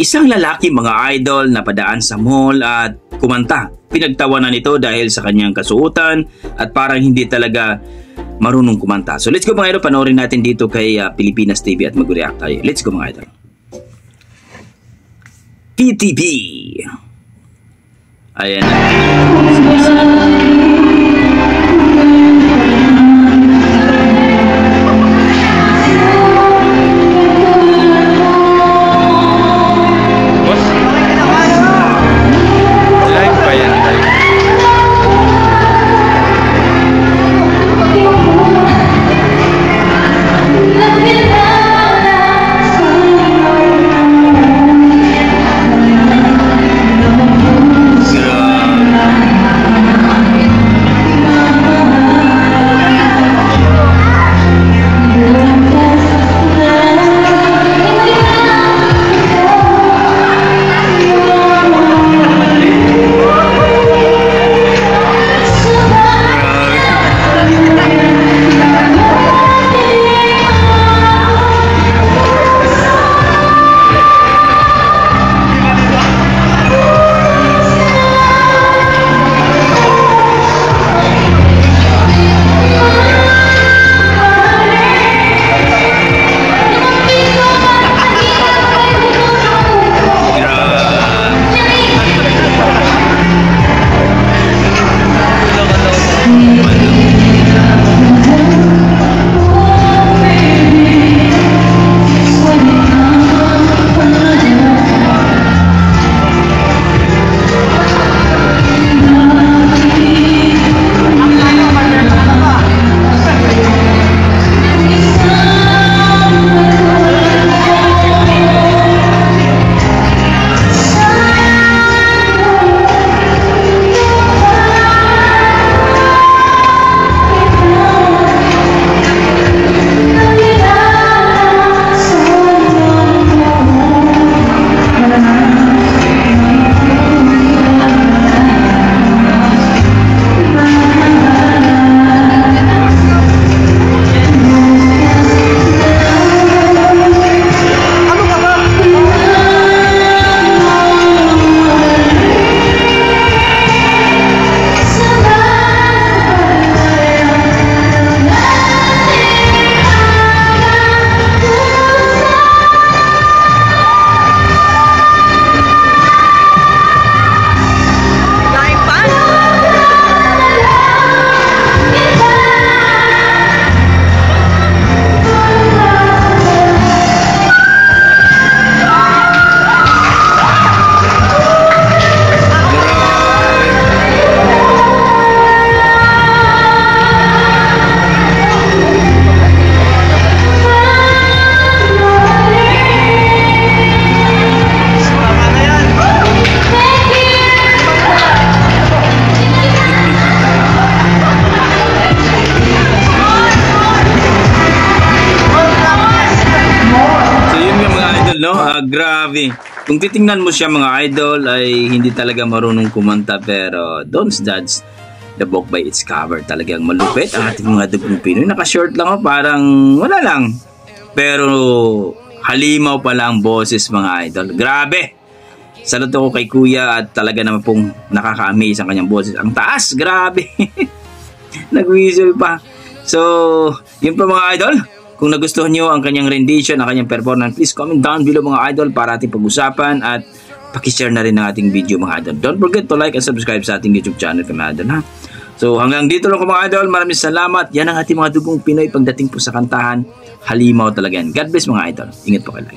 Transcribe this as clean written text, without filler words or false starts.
Isang lalaki mga idol na padaan sa mall at kumanta. Pinagtawanan nito dahil sa kanyang kasuotan at parang hindi talaga marunong kumanta. So let's go mga idol, panoorin natin dito kay Pilipinas TV at mag-react tayo. Let's go mga idol. PTV. Ayan na. Grabe. Kung titingnan mo siya mga idol ay hindi talaga marunong kumanta, pero don't judge the book by its cover. Talagang malupit ang ating mga dugong Pinoy. Naka-short lang parang wala lang. Pero halimaw pala ang boses mga idol. Grabe. Saludo ko kay Kuya at talaga naman pong nakaka-amaze ang kanyang boses. Ang taas, grabe. Nag-whistle pa. So, yun pa mga idol. Kung nagustuhan nyo ang kanyang rendition, ang kanyang performance, please comment down below mga idol para ating pag-usapan at pakishare na rin ang ating video mga idol. Don't forget to like and subscribe sa ating YouTube channel mga idol ha. So hanggang dito lang mga idol, maraming salamat. Yan ang ating mga dugong Pinoy pagdating po sa kantahan. Halimaw talaga yan. God bless mga idol. Ingat po kayo.